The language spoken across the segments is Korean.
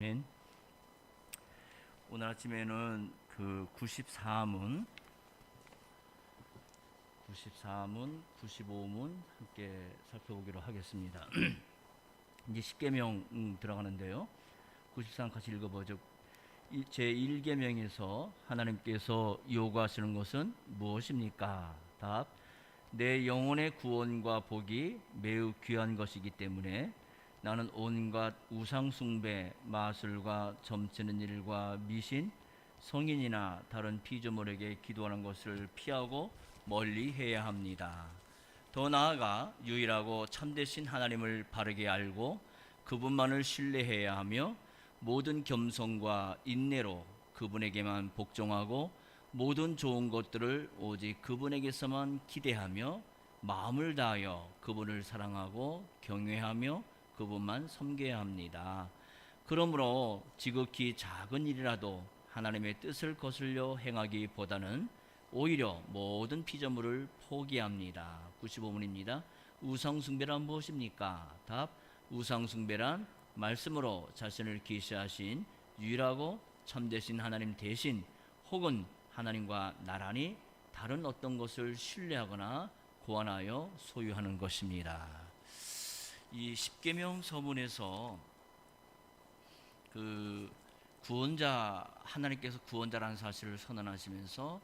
아멘. 오늘 아침에는 그 94문, 95문 함께 살펴보기로 하겠습니다. 이제 10계명 들어가는데요. 93 같이 읽어보죠. 제 1계명에서 하나님께서 요구하시는 것은 무엇입니까? 답. 내 영혼의 구원과 복이 매우 귀한 것이기 때문에 나는 온갖 우상숭배, 마술과 점치는 일과 미신, 성인이나 다른 피조물에게 기도하는 것을 피하고 멀리 해야 합니다. 더 나아가 유일하고 참되신 하나님을 바르게 알고 그분만을 신뢰해야 하며 모든 겸손과 인내로 그분에게만 복종하고 모든 좋은 것들을 오직 그분에게서만 기대하며 마음을 다하여 그분을 사랑하고 경외하며 그분만 섬겨야 합니다. 그러므로 지극히 작은 일이라도 하나님의 뜻을 거슬려 행하기보다는 오히려 모든 피조물을 포기합니다. 95문입니다. 우상숭배란 무엇입니까? 답. 우상숭배란 말씀으로 자신을 계시하신 유일하고 참되신 하나님 대신 혹은 하나님과 나란히 다른 어떤 것을 신뢰하거나 고안하여 소유하는 것입니다. 이 십계명 서문에서 그 구원자, 하나님께서 구원자라는 사실을 선언하시면서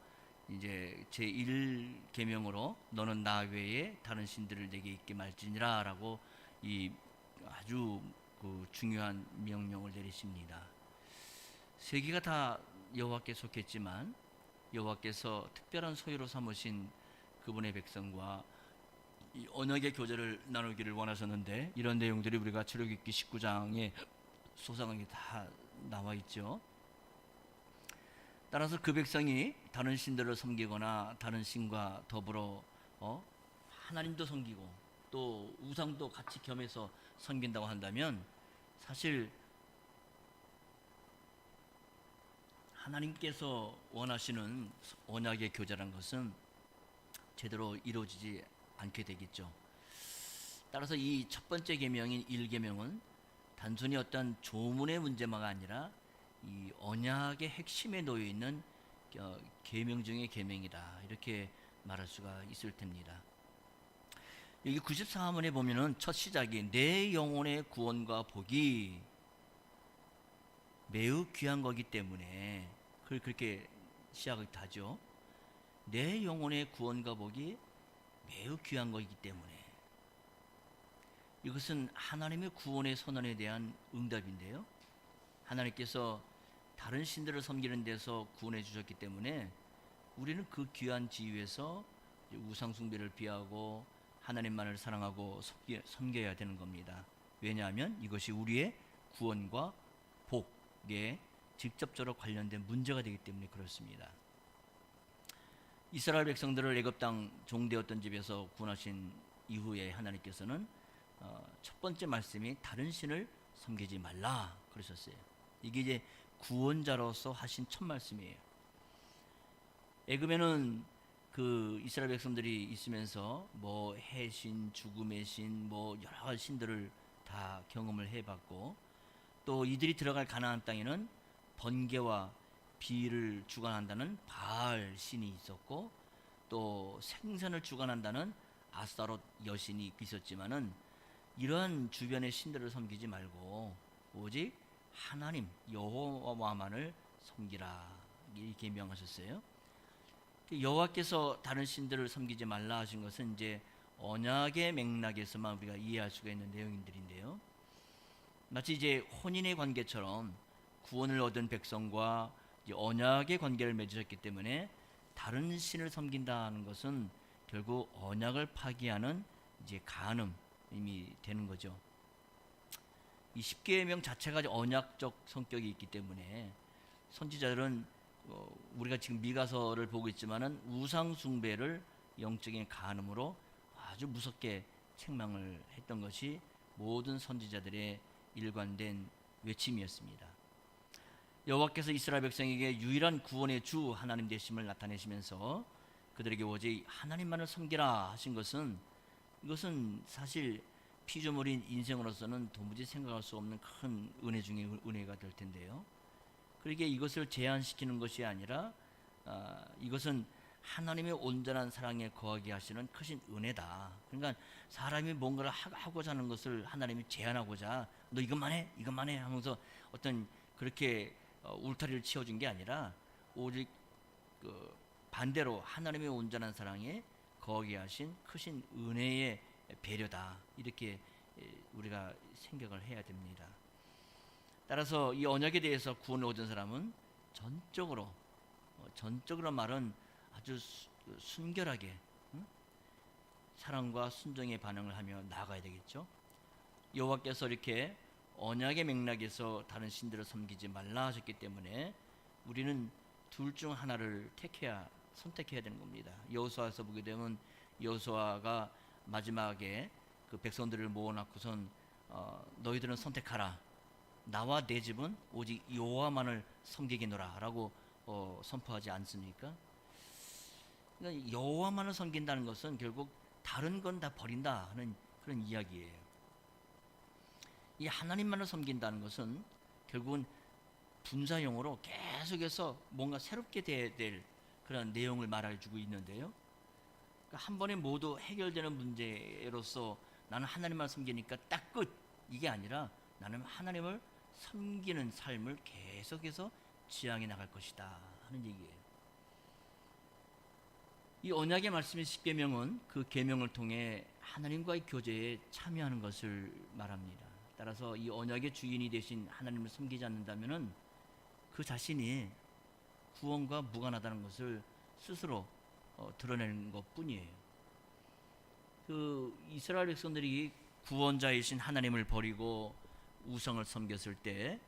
이제 제 1계명으로 너는 나 외에 다른 신들을 내게 있게 말지니라라고 이 아주 그 중요한 명령을 내리십니다. 세계가 다 여호와께 속했지만 여호와께서 특별한 소유로 삼으신 그분의 백성과 이 언약의 교제를 나누기를 원하셨는데 이런 내용들이 우리가 출애굽기 19장에 소상하게 다 나와 있죠. 따라서 그 백성이 다른 신들을 섬기거나 다른 신과 더불어 하나님도 섬기고 또 우상도 같이 겸해서 섬긴다고 한다면 사실 하나님께서 원하시는 언약의 교제라는 것은 제대로 이루어지지 않게 되겠죠. 따라서 이 첫 번째 계명인 1계명은 단순히 어떤 조문의 문제만가 아니라 이 언약의 핵심에 놓여 있는 계명 중의 계명이다, 이렇게 말할 수가 있을 텐입니다. 여기 94문에 보면은 첫 시작이 내 영혼의 구원과 복이 매우 귀한 거기 때문에 그렇게 시작을 하죠. 내 영혼의 구원과 복이 매우 귀한 것이기 때문에 이것은 하나님의 구원의 선언에 대한 응답인데요. 하나님께서 다른 신들을 섬기는 데서 구원해 주셨기 때문에 우리는 그 귀한 지위에서 우상숭배를 피하고 하나님만을 사랑하고 섬겨야 되는 겁니다. 왜냐하면 이것이 우리의 구원과 복에 직접적으로 관련된 문제가 되기 때문에 그렇습니다. 이스라엘 백성들을 애굽 땅 종되었던 집에서 구원하신 이후에 하나님께서는 첫 번째 말씀이 다른 신을 섬기지 말라 그러셨어요. 이게 이제 구원자로서 하신 첫 말씀이에요. 애굽에는 그 이스라엘 백성들이 있으면서 뭐 해신, 죽음의 신, 뭐 여러 가지 신들을 다 경험을 해봤고 또 이들이 들어갈 가나안 땅에는 번개와 비를 주관한다는 바알 신이 있었고 또 생선을 주관한다는 아스타롯 여신이 있었지만은 이러한 주변의 신들을 섬기지 말고 오직 하나님 여호와만을 섬기라 이렇게 명하셨어요. 여호와께서 다른 신들을 섬기지 말라 하신 것은 이제 언약의 맥락에서만 우리가 이해할 수가 있는 내용들인데요. 마치 이제 혼인의 관계처럼 구원을 얻은 백성과 언약의 관계를 맺으셨기 때문에 다른 신을 섬긴다는 것은 결국 언약을 파기하는 이제 간음이 되는 거죠. 이 십계명 자체가 언약적 성격이 있기 때문에 선지자들은 우리가 지금 미가서를 보고 있지만은 우상 숭배를 영적인 간음으로 아주 무섭게 책망을 했던 것이 모든 선지자들의 일관된 외침이었습니다. 여호와께서 이스라엘 백성에게 유일한 구원의 주 하나님 되심을 나타내시면서 그들에게 오직 하나님만을 섬기라 하신 것은 이것은 사실 피조물인 인생으로서는 도무지 생각할 수 없는 큰 은혜 중에 은혜가 될 텐데요. 그러기에 이것을 제한시키는 것이 아니라 이것은 하나님의 온전한 사랑에 거하게 하시는 크신 은혜다. 그러니까 사람이 뭔가를 하고자 하는 것을 하나님이 제한하고자 너 이것만 해 하면서 어떤 그렇게 울타리를 치워준 게 아니라 오직 그 반대로 하나님의 온전한 사랑에 거하게 하신 크신 은혜의 배려다. 이렇게 우리가 생각을 해야 됩니다. 따라서 이 언약에 대해서 구원을 얻은 사람은 전적으로 말은 아주 순결하게 사랑과 순종의 반응을 하며 나아가야 되겠죠. 여호와께서 이렇게 언약의 맥락에서 다른 신들을 섬기지 말라 하셨기 때문에 우리는 둘 중 하나를 선택해야 되는 겁니다. 여호수아에서 보게 되면 여호수아가 마지막에 그 백성들을 모아놓고선 너희들은 선택하라. 나와 내 집은 오직 여호와만을 섬기겠노라 라고 선포하지 않습니까? 그러니까 여호와만을 섬긴다는 것은 결국 다른 건 다 버린다 하는 그런 이야기예요. 이 하나님만을 섬긴다는 것은 결국은 분사형으로 계속해서 뭔가 새롭게 돼야 될 그런 내용을 말해주고 있는데요. 그러니까 한 번에 모두 해결되는 문제로서 나는 하나님만 섬기니까 딱 끝, 이게 아니라 나는 하나님을 섬기는 삶을 계속해서 지향해 나갈 것이다 하는 얘기예요. 이 언약의 말씀의 십계명은 그 계명을 통해 하나님과의 교제에 참여하는 것을 말합니다. 따라서 이 언약의 주인이 되신 하나님을 섬기지 않는다면은 그 자신이 구원과 무관하다는 것을 스스로 드러내는 것뿐이에요. 그 이스라엘 백성들이 구원자이신 하나님을 버리고 우상을 섬겼을 때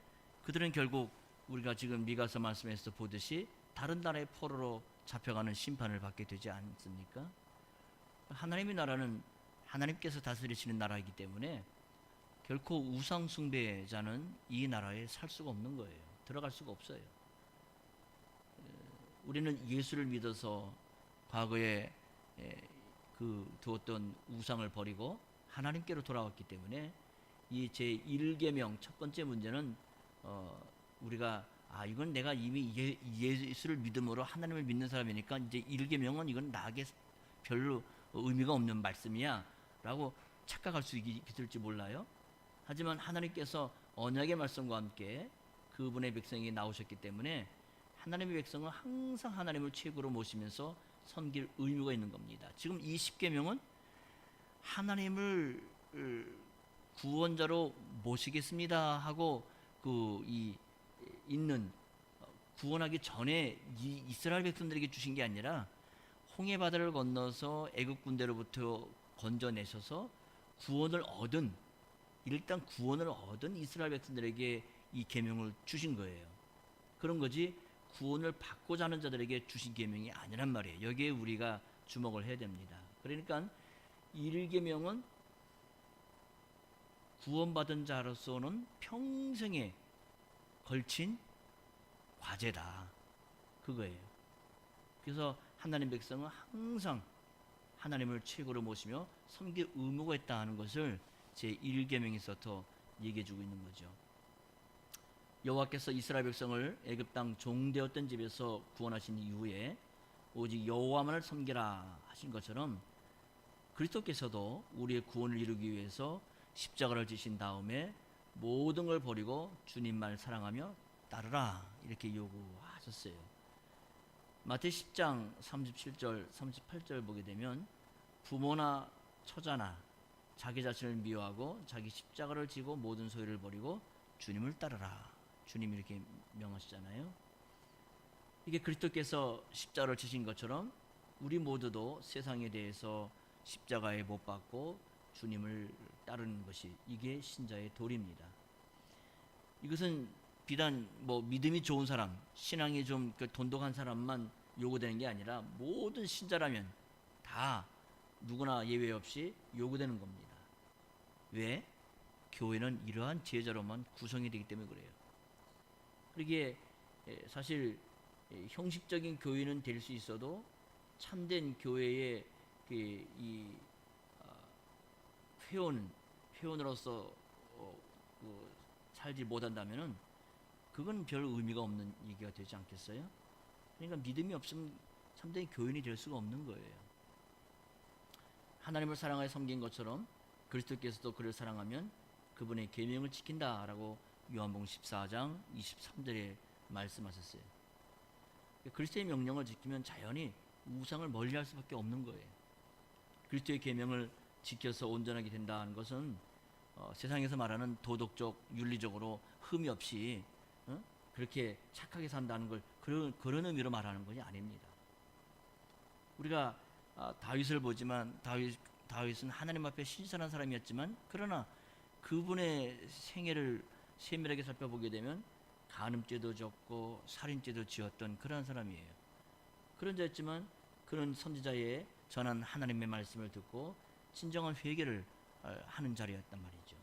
그들은 결국 우리가 지금 미가서 말씀에서 보듯이 다른 나라의 포로로 잡혀가는 심판을 받게 되지 않습니까? 하나님의 나라는 하나님께서 다스리시는 나라이기 때문에 결코 우상 숭배자는 이 나라에 살 수가 없는 거예요. 들어갈 수가 없어요. 우리는 예수를 믿어서 과거에 그 두었던 우상을 버리고 하나님께로 돌아왔기 때문에 이 제1계명 첫 번째 문제는 우리가 이건 내가 이미 예수를 믿음으로 하나님을 믿는 사람이니까 이제 1계명은 이건 나에게 별로 의미가 없는 말씀이야 라고 착각할 수 있을지 몰라요. 하지만 하나님께서 언약의 말씀과 함께 그분의 백성이 나오셨기 때문에 하나님의 백성은 항상 하나님을 최고로 모시면서 섬길 의무가 있는 겁니다. 지금 이 10계명은 하나님을 구원자로 모시겠습니다 하고 있는 구원하기 전에 이 이스라엘 백성들에게 주신 게 아니라 홍해 바다를 건너서 애굽 군대로부터 건져내셔서 일단 구원을 얻은 이스라엘 백성들에게 이 계명을 주신 거예요. 그런 거지 구원을 받고자 하는 자들에게 주신 계명이 아니란 말이에요. 여기에 우리가 주목을 해야 됩니다. 그러니까 1계명은 구원받은 자로서는 평생에 걸친 과제다. 그거예요. 그래서 하나님 백성은 항상 하나님을 최고로 모시며 섬길 의무가 있다 하는 것을 제1계명에서부터 얘기해주고 있는 거죠. 여호와께서 이스라엘 백성을 애굽 땅 종되었던 집에서 구원하신 이후에 오직 여호와만을 섬기라 하신 것처럼 그리스도께서도 우리의 구원을 이루기 위해서 십자가를 지신 다음에 모든 걸 버리고 주님만 사랑하며 따르라 이렇게 요구하셨어요. 마태 10장 37절 38절 보게 되면 부모나 처자나 자기 자신을 미워하고 자기 십자가를 지고 모든 소유를 버리고 주님을 따르라. 주님이 이렇게 명하시잖아요. 이게 그리스도께서 십자가를 지신 것처럼 우리 모두도 세상에 대해서 십자가에 못 박고 주님을 따르는 것이 이게 신자의 도리입니다. 이것은 비단 믿음이 좋은 사람, 신앙이 좀 돈독한 사람만 요구되는 게 아니라 모든 신자라면 다 누구나 예외 없이 요구되는 겁니다. 왜? 교회는 이러한 제자로만 구성이 되기 때문에 그래요. 그러기에 사실 형식적인 교회는 될 수 있어도 참된 교회의 이 회원으로서 살지 못한다면은 그건 별 의미가 없는 얘기가 되지 않겠어요? 그러니까 믿음이 없으면 참된 교인이 될 수가 없는 거예요. 하나님을 사랑하여 섬긴 것처럼 그리스도께서도 그를 사랑하면 그분의 계명을 지킨다라고 요한복음 14장 23절에 말씀하셨어요. 그리스도의 명령을 지키면 자연히 우상을 멀리할 수밖에 없는 거예요. 그리스도의 계명을 지켜서 온전하게 된다는 것은 세상에서 말하는 도덕적, 윤리적으로 흠이 없이 그렇게 착하게 산다는 걸 그런 의미로 말하는 것이 아닙니다. 우리가 다윗을 보지만 다윗은 하나님 앞에 신선한 사람이었지만 그러나 그분의 생애를 세밀하게 살펴보게 되면 간음죄도 졌고 살인죄도 지었던 그런 사람이에요. 그런 자였지만 그런 선지자의 전한 하나님의 말씀을 듣고 진정한 회개를 하는 자리였단 말이죠.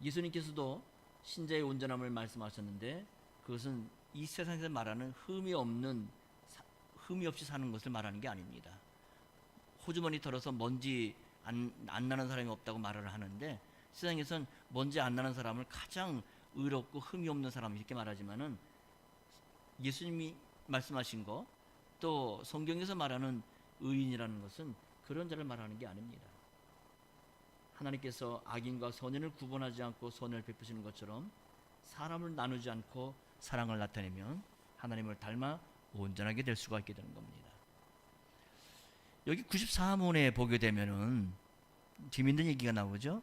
예수님께서도 신자의 온전함을 말씀하셨는데 그것은 이 세상에서 말하는 흠이 없이 사는 것을 말하는 게 아닙니다. 호주머니 털어서 먼지 안 나는 사람이 없다고 말을 하는데 세상에선 먼지 안 나는 사람을 가장 의롭고 흠이 없는 사람 이렇게 말하지만은 예수님이 말씀하신 거 또 성경에서 말하는 의인이라는 것은 그런 자를 말하는 게 아닙니다. 하나님께서 악인과 선인을 구분하지 않고 선을 베푸시는 것처럼 사람을 나누지 않고 사랑을 나타내면 하나님을 닮아 온전하게 될 수가 있게 되는 겁니다. 여기 94문에 보게 되면은 재밌는 얘기가 나오죠.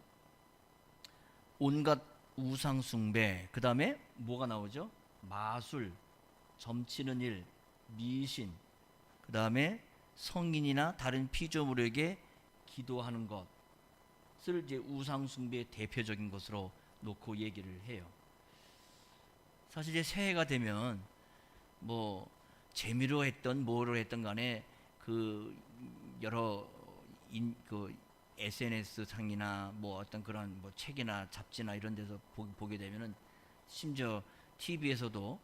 온갖 우상 숭배, 그 다음에 뭐가 나오죠? 마술, 점치는 일, 미신, 그 다음에 성인이나 다른 피조물에게 기도하는 것을 이제 우상 숭배의 대표적인 것으로 놓고 얘기를 해요. 사실 이제 새해가 되면 뭐 재미로 했던 뭐로 했던 간에 그 여러 그 SNS 상이나 뭐 어떤 그런 뭐 책이나 잡지나 이런 데서 보게 되면은 심지어 TV에서도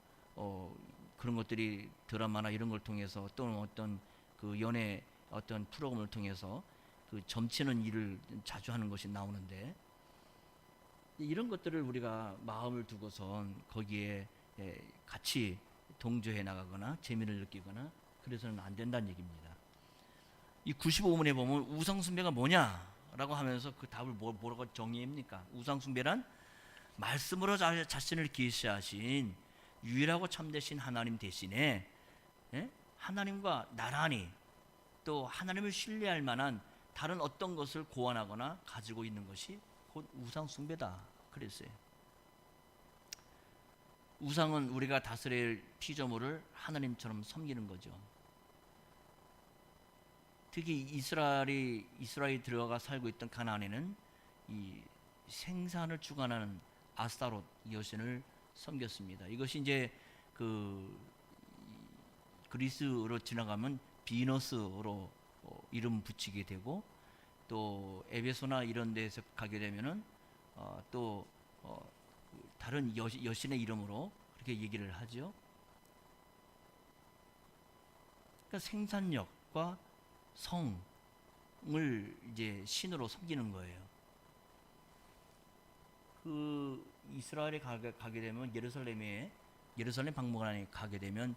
그런 것들이 드라마나 이런 걸 통해서 또는 어떤 그 연예 어떤 프로그램을 통해서 그 점치는 일을 자주 하는 것이 나오는데 이런 것들을 우리가 마음을 두고선 거기에 같이 동조해 나가거나 재미를 느끼거나 그래서는 안 된다는 얘기입니다. 이 95문에 보면 우상숭배가 뭐냐라고 하면서 그 답을 뭐라고 정의합니까? 우상숭배란 말씀으로 자신을 계시하신 유일하고 참되신 하나님 대신에 하나님과 나란히 또 하나님을 신뢰할 만한 다른 어떤 것을 고안하거나 가지고 있는 것이 곧 우상숭배다 그랬어요. 우상은 우리가 다스릴 피조물을 하나님처럼 섬기는 거죠. 특히 이스라엘이 들어가 살고 있던 가나안에는 이 생산을 주관하는 아스타롯 여신을 섬겼습니다. 이것이 이제 그 그리스로 지나가면 비너스로 이름 붙이게 되고 또 에베소나 이런 데서 가게 되면은 또 다른 여신의 이름으로 그렇게 얘기를 하죠. 그러니까 생산력과 성을 이제 신으로 섬기는 거예요. 그 이스라엘에 가게 되면 예루살렘 박물관에 가게 되면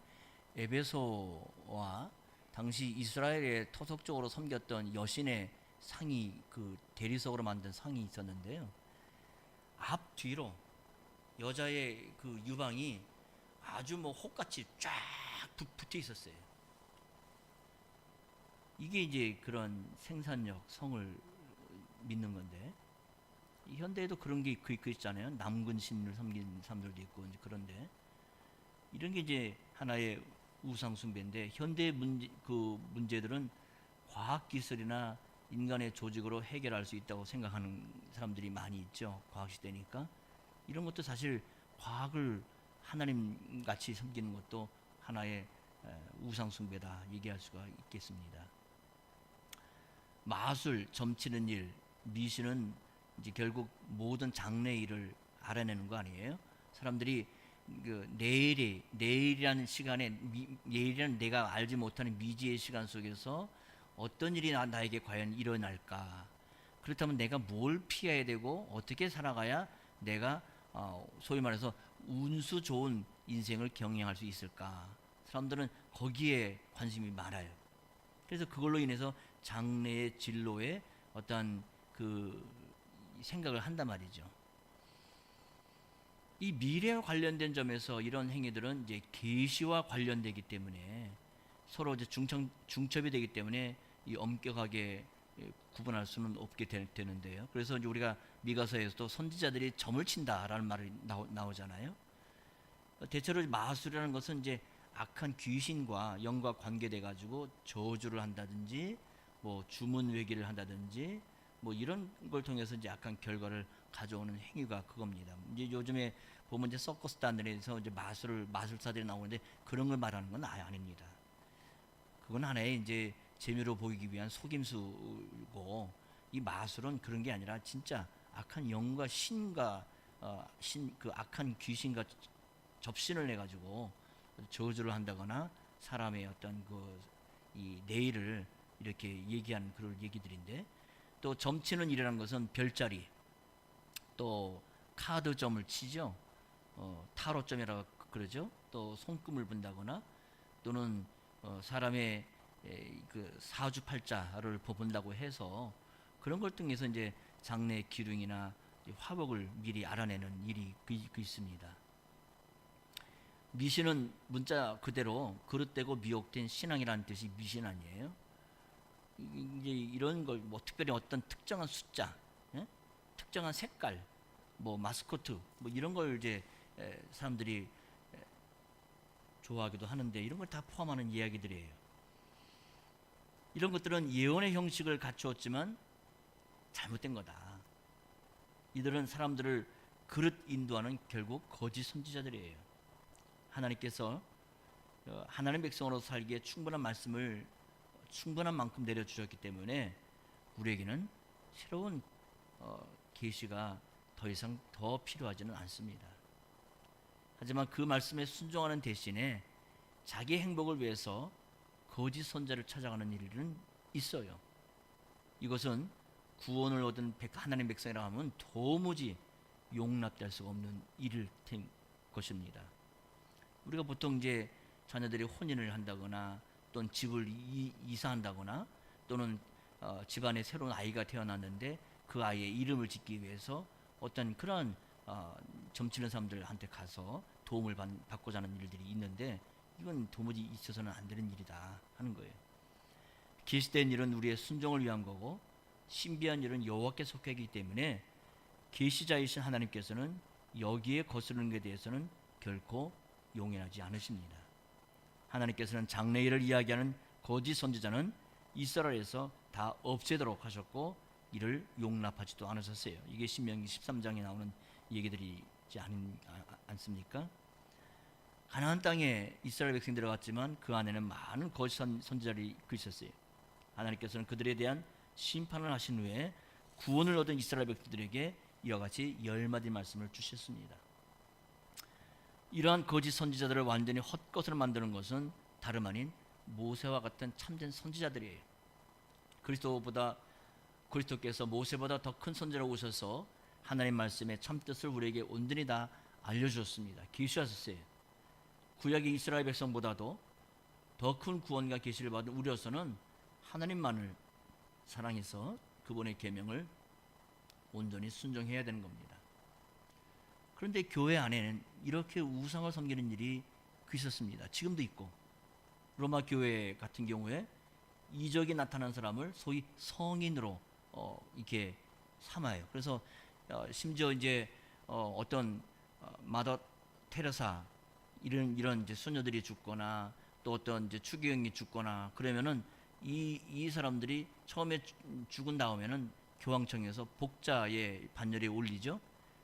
에베소와 당시 이스라엘의 토속적으로 섬겼던 여신의 상이 그 대리석으로 만든 상이 있었는데요. 앞 뒤로 여자의 그 유방이 아주 뭐 혹같이 쫙 붙어 있었어요. 이게 이제 그런 생산력, 성을 믿는 건데 현대에도 그런 게 있잖아요. 남근 신을 섬기는 사람들도 있고 이제 그런데 이런 게 이제 하나의 우상 숭배인데 현대 문제들은 과학 기술이나 인간의 조직으로 해결할 수 있다고 생각하는 사람들이 많이 있죠. 과학 시대니까 이런 것도 사실 과학을 하나님 같이 섬기는 것도 하나의 우상 숭배다 얘기할 수가 있겠습니다. 마술, 점치는 일, 미신은 이제 결국 모든 장래의 일을 알아내는 거 아니에요? 사람들이 그 내일이라는 시간에 내일이라는 내가 알지 못하는 미지의 시간 속에서 어떤 일이 나에게 과연 일어날까? 그렇다면 내가 뭘 피해야 되고 어떻게 살아가야 내가 소위 말해서 운수 좋은 인생을 경영할 수 있을까? 사람들은 거기에 관심이 많아요. 그래서 그걸로 인해서 장래의 진로에 어떤 그 생각을 한단 말이죠. 이 미래와 관련된 점에서 이런 행위들은 이제 계시와 관련되기 때문에 서로 이제 중첩이 되기 때문에 이 엄격하게 구분할 수는 없게 되는데요. 그래서 이제 우리가 미가서에서도 선지자들이 점을 친다라는 말이 나오잖아요. 대체로 마술이라는 것은 이제 악한 귀신과 영과 관계돼 가지고 저주를 한다든지 뭐 주문 외기를 한다든지 뭐 이런 걸 통해서 이제 악한 결과를 가져오는 행위가 그겁니다. 이제 요즘에 보면 이제 서커스단들에서 이제 마술사들이 나오는데 그런 걸 말하는 건 아예 아닙니다. 그건 하나의 이제 재미로 보이기 위한 속임수고, 이 마술은 그런 게 아니라 진짜 악한 영과 신과 그 악한 귀신과 접신을 해 가지고 저주를 한다거나 사람의 어떤 이 내일을 이렇게 얘기하는 그런 얘기들인데, 또 점치는 일이라는 것은 별자리, 또 카드점을 치죠. 타로점이라고 그러죠. 또 손금을 본다거나 또는 사람의 그 사주팔자를 본다고 해서 그런 걸 통해서 이제 장래 기둥이나 화복을 미리 알아내는 일이 있습니다. 미신은 문자 그대로 그릇되고 미혹된 신앙이라는 뜻이 미신 아니에요? 이제 이런 걸 뭐 특별히 어떤 특정한 숫자, 예? 특정한 색깔, 뭐 마스코트, 뭐 이런 걸 이제 사람들이 좋아하기도 하는데, 이런 걸 다 포함하는 이야기들이에요. 이런 것들은 예언의 형식을 갖추었지만 잘못된 거다. 이들은 사람들을 그릇 인도하는 결국 거짓 선지자들이에요. 하나님께서 하나님 백성으로 살기에 충분한 말씀을 충분한 만큼 내려주셨기 때문에 우리에게는 새로운 계시가 더 이상 더 필요하지는 않습니다. 하지만 그 말씀에 순종하는 대신에 자기 행복을 위해서 거짓 선자를 찾아가는 일은 있어요. 이것은 구원을 얻은 하나님 백성이라고 하면 도무지 용납될 수가 없는 일일 것입니다. 우리가 보통 이제 자녀들이 혼인을 한다거나 또는 집을 이사한다거나 또는 집안에 새로운 아이가 태어났는데 그 아이의 이름을 짓기 위해서 어떤 그런 점치는 사람들한테 가서 도움을 받고자 하는 일들이 있는데, 이건 도무지 있어서는 안 되는 일이다 하는 거예요. 계시된 일은 우리의 순종을 위한 거고, 신비한 일은 여호와께 속하기 때문에 계시자이신 하나님께서는 여기에 거스르는 것에 대해서는 결코 용인하지 않으십니다. 하나님께서는 장래 일을 이야기하는 거짓 선지자는 이스라엘에서 다 없애도록 하셨고 이를 용납하지도 않으셨어요. 이게 신명기 13장에 나오는 얘기들이지 않습니까? 가나안 땅에 이스라엘 백성이 들어갔지만 그 안에는 많은 거짓 선지자들이 있었어요. 하나님께서는 그들에 대한 심판을 하신 후에 구원을 얻은 이스라엘 백성들에게 이와 같이 10마디 말씀을 주셨습니다. 이러한 거짓 선지자들을 완전히 헛것으로 만드는 것은 다름 아닌 모세와 같은 참된 선지자들이에요. 그리스도께서 모세보다 더 큰 선지자로 오셔서 하나님 말씀의 참뜻을 우리에게 온전히 다 알려주셨습니다. 계시하셨어요. 구약의 이스라엘 백성보다도 더 큰 구원과 계시를 받은 우리로서는 하나님만을 사랑해서 그분의 계명을 온전히 순종해야 되는 겁니다. 그런데 교회 안에는 이렇게 우상을 섬기는 일이 있었습니다. 지금도 있고, 로마 교회 같은 경우에 이적이 나타난 사람을 소위 성인으로 이렇게 삼아요. 그래서 심지어 이제 어떤 마더 테레사 이런 이제 수녀들이 죽거나 또 어떤 이제 추기경이 죽거나 그러면은 이 사람들이 처음에 죽은 다음에는 교황청에서 복자의 반열에 올리죠.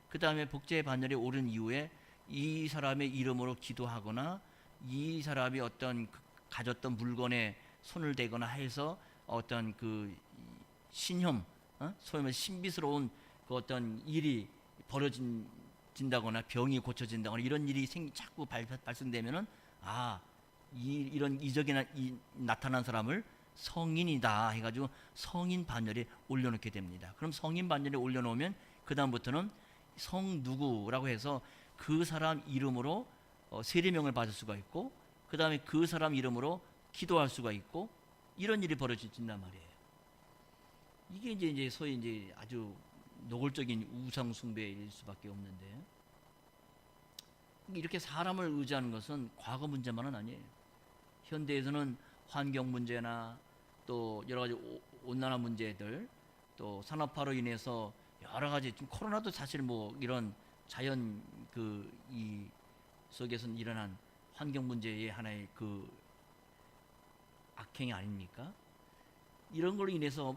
그 다음에 복제의 반열에 오른 이후에 이 사람의 이름으로 기도하거나 이 사람이 어떤 가졌던 물건에 손을 대거나 해서 어떤 그 신혐, 소위 말해 신비스러운 그 어떤 일이 벌어진다거나 병이 고쳐진다거나 이런 일이 자꾸 발생되면은 이런 이적이 나타난 사람을 성인이다 해가지고 성인 반열에 올려놓게 됩니다. 그럼 성인 반열에 올려놓으면 그 다음부터는 성 누구라고 해서 그 사람 이름으로 세례명을 받을 수가 있고, 그 다음에 그 사람 이름으로 기도할 수가 있고, 이런 일이 벌어진단 말이에요. 이게 이제 소위 이제 아주 노골적인 우상 숭배일 수밖에 없는데, 이렇게 사람을 의지하는 것은 과거 문제만은 아니에요. 현대에서는 환경 문제나 또 여러 가지 온난화 문제들, 또 산업화로 인해서 여러 가지, 지금 코로나도 사실 뭐 이런 자연 이 속에서 일어난 환경 문제의 하나의 그 악행이 아닙니까? 이런 걸로 인해서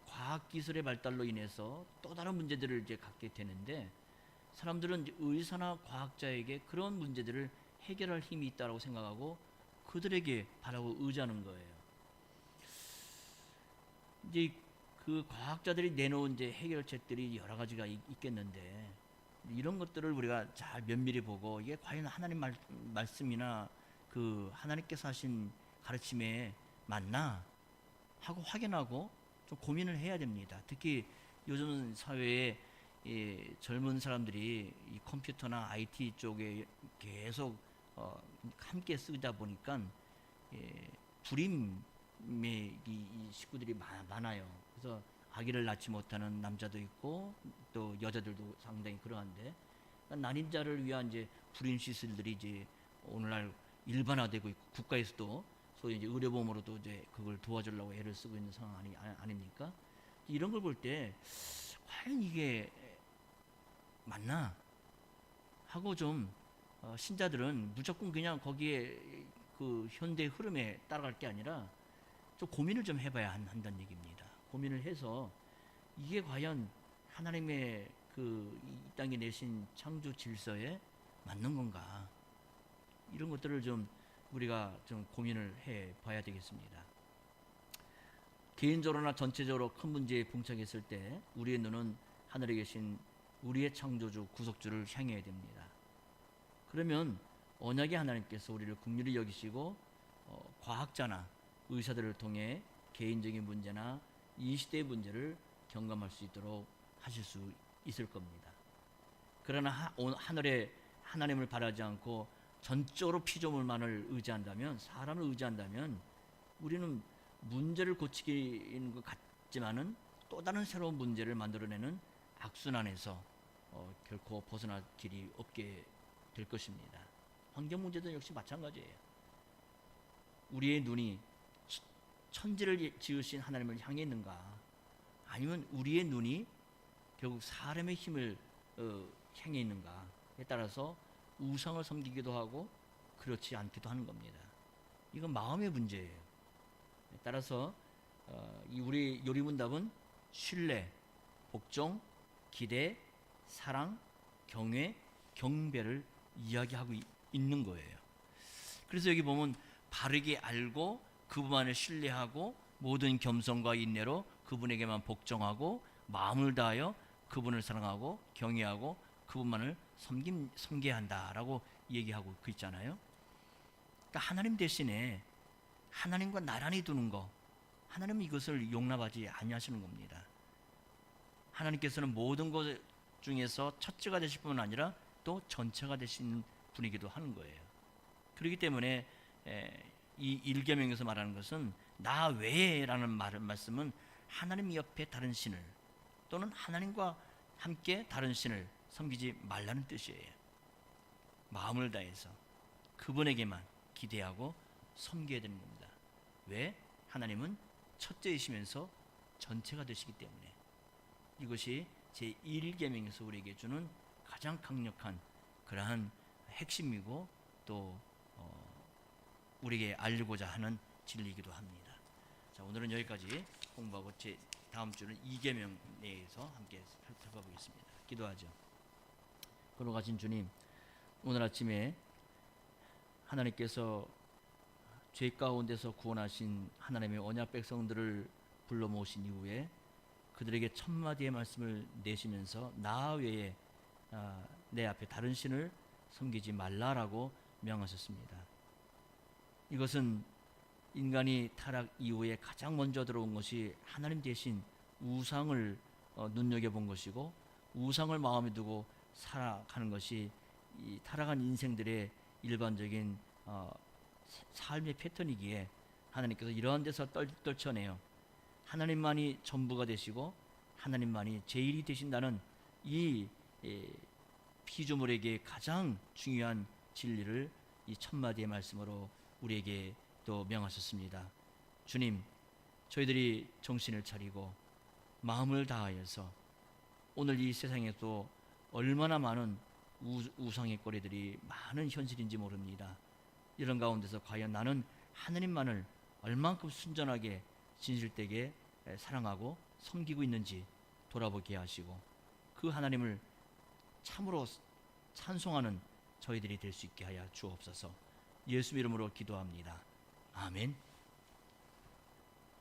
과학 기술의 발달로 인해서 또 다른 문제들을 이제 갖게 되는데, 사람들은 이제 의사나 과학자에게 그런 문제들을 해결할 힘이 있다고 생각하고 그들에게 바라고 의지하는 거예요. 이제 그 과학자들이 내놓은 이제 해결책들이 여러 가지가 있겠는데, 이런 것들을 우리가 잘 면밀히 보고 이게 과연 하나님 말씀이나 그 하나님께서 하신 가르침에 맞나 하고 확인하고 좀 고민을 해야 됩니다. 특히 요즘 사회에 젊은 사람들이 이 컴퓨터나 IT 쪽에 계속 함께 쓰다 보니까 불임의 이 식구들이 많아요. 그래서 아기를 낳지 못하는 남자도 있고 또 여자들도 상당히 그러한데, 그러니까 난임자를 위한 이제 불임 시설들이 이제 오늘날 일반화되고 있고, 국가에서도 소위 이제 의료보험으로도 이제 그걸 도와주려고 애를 쓰고 있는 상황 아닙니까? 이런 걸 볼 때 과연 이게 맞나 하고 좀 신자들은 무조건 그냥 거기에 그 현대 흐름에 따라갈 게 아니라 좀 고민을 좀 해봐야 한다는 얘기입니다. 고민을 해서 이게 과연 하나님의 이 땅에 내신 창조 질서에 맞는 건가, 이런 것들을 좀 우리가 좀 고민을 해 봐야 되겠습니다. 개인적으로나 전체적으로 큰 문제에 봉착했을 때 우리의 눈은 하늘에 계신 우리의 창조주 구속주를 향해야 됩니다. 그러면 언약의 하나님께서 우리를 긍휼히 여기시고 과학자나 의사들을 통해 개인적인 문제나 이 시대의 문제를 경감할 수 있도록 하실 수 있을 겁니다. 그러나 하늘에 하나님을 바라지 않고 전적으로 피조물만을 의지한다면, 사람을 의지한다면 우리는 문제를 고치기는 것 같지만은 또 다른 새로운 문제를 만들어내는 악순환에서 결코 벗어날 길이 없게 될 것입니다. 환경 문제도 역시 마찬가지예요. 우리의 눈이 천지를 지으신 하나님을 향해 있는가, 아니면 우리의 눈이 결국 사람의 힘을 향해 있는가에 따라서 우상을 섬기기도 하고 그렇지 않기도 하는 겁니다. 이건 마음의 문제예요. 따라서 우리 요리문답은 신뢰, 복종, 기대, 사랑, 경외, 경배를 이야기하고 있는 거예요. 그래서 여기 보면 바르게 알고 그분만을 신뢰하고 모든 겸손과 인내로 그분에게만 복종하고 마음을 다하여 그분을 사랑하고 경외하고 그분만을 섬겨야 한다라고 얘기하고 있잖아요. 그러니까 하나님 대신에 하나님과 나란히 두는 거, 하나님은 이것을 용납하지 아니하시는 겁니다. 하나님께서는 모든 것 중에서 첫째가 되실 뿐만 아니라 또 전체가 되신 분이기도 하는 거예요. 그렇기 때문에 이 일계명에서 말하는 것은 나 외에라는 말씀은 하나님 옆에 다른 신을 또는 하나님과 함께 다른 신을 섬기지 말라는 뜻이에요. 마음을 다해서 그분에게만 기대하고 섬겨야 되는 겁니다. 왜? 하나님은 첫째이시면서 전체가 되시기 때문에. 이것이 제1계명에서 우리에게 주는 가장 강력한 그러한 핵심이고 또 우리에게 알리고자 하는 진리이기도 합니다. 자, 오늘은 여기까지 공부하고 다음 주는 2계명 내에서 함께 살펴보겠습니다. 기도하죠. 걸어가신 주님, 오늘 아침에 하나님께서 죄 가운데서 구원하신 하나님의 언약 백성들을 불러 모으신 이후에 그들에게 천마디의 말씀을 내시면서 나 외에 내 앞에 다른 신을 섬기지 말라라고 명하셨습니다. 이것은 인간이 타락 이후에 가장 먼저 들어온 것이 하나님 대신 우상을 눈여겨본 것이고, 우상을 마음에 두고 살아가는 것이 이 타락한 인생들의 일반적인 삶의 패턴이기에 하나님께서 이러한 데서 떨쳐내요. 하나님만이 전부가 되시고 하나님만이 제일이 되신다는 이 피조물에게 가장 중요한 진리를 이 천마디의 말씀으로 우리에게 또 명하셨습니다. 주님, 저희들이 정신을 차리고 마음을 다하여서 오늘 이 세상에도 얼마나 많은 우상의 거래들이 많은 현실인지 모릅니다. 이런 가운데서 과연 나는 하나님만을 얼만큼 순전하게 진실되게 사랑하고 섬기고 있는지 돌아보게 하시고, 그 하나님을 참으로 찬송하는 저희들이 될 수 있게 하여 주옵소서. 예수 이름으로 기도합니다. 아멘.